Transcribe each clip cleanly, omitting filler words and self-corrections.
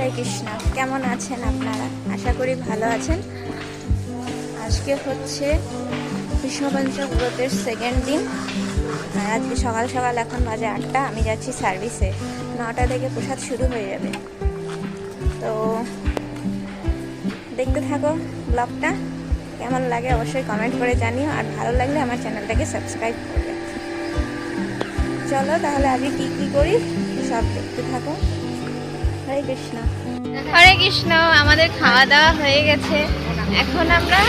হরে কৃষ্ণ। কেমন আছেন আপনারা? আশা করি ভালো আছেন। আজকে হচ্ছে কৃষ্ণপঞ্চক ব্রতের সেকেন্ড দিন। আর আজকে সকাল সকাল, এখন বাজে 8টা, আমি যাচ্ছি সার্ভিসে। 9টা থেকে প্রসাদ শুরু হয়ে যাবে। তো দেখতে থাকো ব্লগটা, কেমন লাগে অবশ্যই কমেন্ট করে জানিও, আর ভালো লাগলে আমার চ্যানেলটাকে সাবস্ক্রাইব করবে। চলো তাহলে আজকে কি করি সব দেখতে থাকো। হরে কৃষ্ণ। হরে কৃষ্ণ। আমাদের খাওয়া দাওয়া হয়ে গেছে, এখন আমরা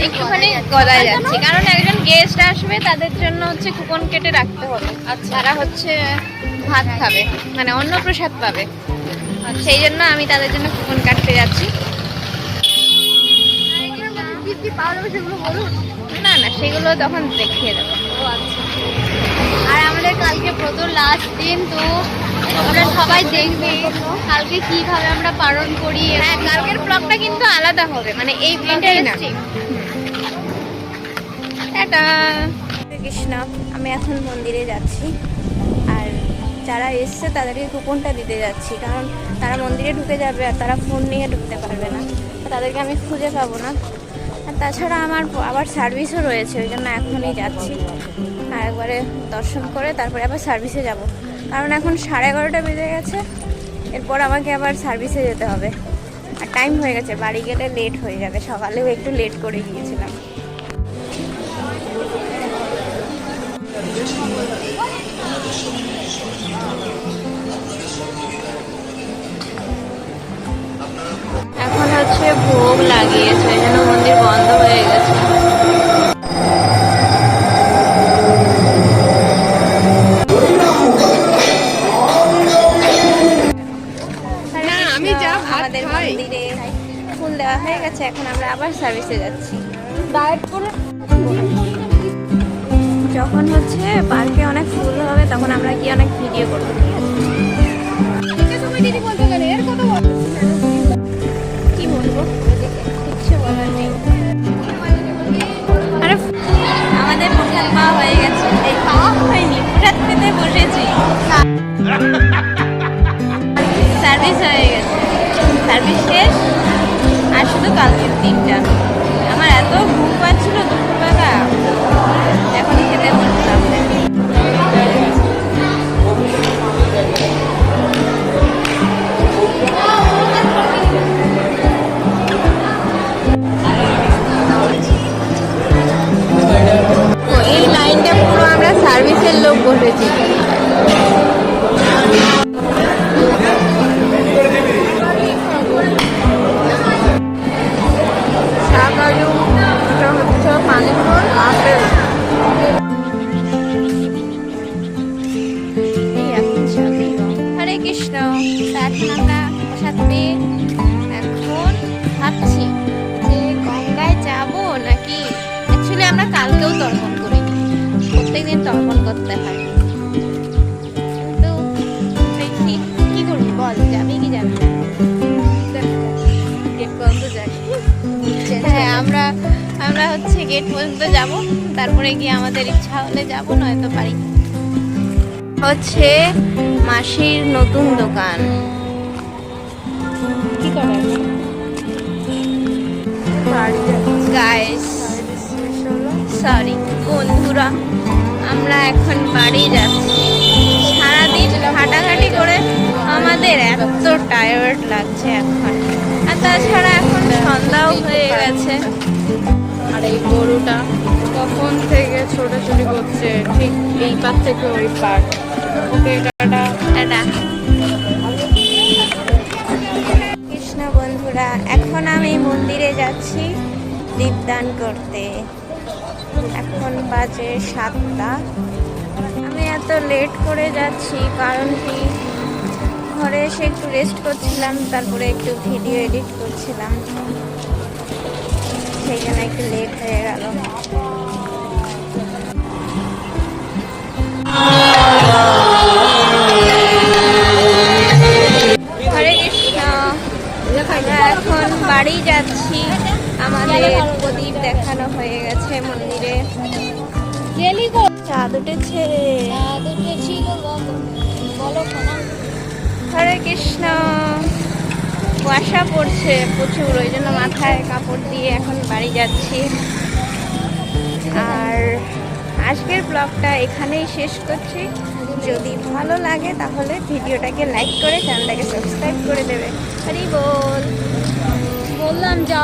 একটুখানি গলায় যাচ্ছি, কারণ একজন গেস্ট আসবে, তাদের জন্য হচ্ছে কুপন কেটে রাখতে হবে। তারা হচ্ছে ভাত খাবে, মানে অন্ন প্রসাদ পাবে, সেই জন্য আমি তাদের জন্য কুপন কাটতে যাচ্ছি। না না, সেগুলো তখন দেখিয়ে দেবো। আর আমাদের কালকে প্রচুর লাস্ট দিন, তো আমরা সবাই দেখবে কালকে কিভাবে আমরা পালন করি। হ্যাঁ, কালকের ব্লগটা কিন্তু আলাদা হবে, মানে এই ব্লগটাই না। টাটা। কৃষ্ণ। আমি এখন মন্দিরে যাচ্ছি, আর যারা এসছে তাদেরকে কুপনটা দিতে যাচ্ছি, কারণ তারা মন্দিরে ঢুকে যাবে আর তারা ফোন নিয়ে ঢুকতে পারবে না, তাদেরকে আমি খুঁজে পাবো না। আর তাছাড়া আমার আবার সার্ভিসও রয়েছে, ওই জন্য এখনই যাচ্ছি। আর একবারে দর্শন করে তারপরে আবার সার্ভিসে যাব, কারণ এখন 11:30 বেজে গেছে। এরপর আমাকে আবার সার্ভিসে যেতে হবে, আর টাইম হয়ে গেছে, বাড়ি গেলে লেট হয়ে যাবে। সকালেও একটু লেট করে গিয়েছিলাম। এখন হচ্ছে ভোগ লাগিয়েছে, ওই জন্য মন্দির বন্ধ হয়ে গেছে। আমাদের মন্দিরে ফুল দেওয়া হয়ে গেছে, এখন আমরা আবার সার্ভিসে যাচ্ছি। যখন হচ্ছে পার্কে অনেক ফুল হবে, তখন আমরা কি অনেক ভিডিও করবো, ঠিক আছে? কি বলবো, কিচ্ছু বলার নেই। আরে আমাদের প্রসাদ পাওয়া হয়ে গেছে, এই পাওয়া হয়নি, প্রসাদ পেতে বসেছি। সার্ভিস হয়ে গেছে, সার্ভিস শেষ, আর শুধু কালকের দিনটা। আমার এত ঘুম পাচ্ছিল দুপুরবেলা, এখনই খেতে বসলাম। এই লাইনটা পুরো আমরা সার্ভিসের লোক বসেছি। হরে কৃষ্ণ। এখন আমরা প্রসাদ পেয়ে এখন ভাবছি যে গঙ্গায় যাব নাকি। অ্যাকচুয়ালি আমরা কালকেও তর্পণ করিনি, প্রত্যেকদিন তর্পণ করতে হয়, কিন্তু দেখি কি করবি, বল যাবি কি যাবি না? গেট পর্যন্ত যাই। হ্যাঁ, আমরা হচ্ছে গেট পর্যন্ত যাব, তারপরে গিয়ে আমাদের ইচ্ছা হলে যাব, নয়তো পারি। হচ্ছে মাসির নতুন দোকান। কি করার গাইস, সরি বন্ধুরা, আমরা এখন বাড়ি যাচ্ছি। সারাদিন হাঁটাহাঁটি করে আমাদের এত টায়ার্ড লাগছে এখন, আর তাছাড়া এখন সন্ধ্যাও হয়ে গেছে। আর এই গরুটা কখন থেকে ছোটাছুটি করছে, ঠিক এই পার থেকে ওই পার। ওকে, টাটা টাটা। কৃষ্ণ বন্ধুরা, এখন আমি মন্দিরে যাচ্ছি দীপদান করতে। এখন বাজে 7টা। আমি এত লেট করে যাচ্ছি কারণ কি, ঘরে এসে একটু রেস্ট করছিলাম, তারপরে একটু ভিডিও এডিট করছিলাম, সেই জন্য একটু লেট হয়ে গেল। হরে কৃষ্ণ। আমরা এখন বাড়ি যাচ্ছি, আমাদের প্রদীপ দেখানো হয়ে গেছে মন্দিরে। চাঁদ উঠেছে। হরে কৃষ্ণ। ঠান্ডা পড়ছে প্রচুর, ওই জন্য মাথায় কাপড় দিয়ে এখন বাড়ি যাচ্ছি। আর আজকের ব্লগটা এখানেই শেষ করছি। যদি ভালো লাগে তাহলে ভিডিওটাকে লাইক করে চ্যানেলটাকে সাবস্ক্রাইব করে দেবে। হরি বল। বললাম যা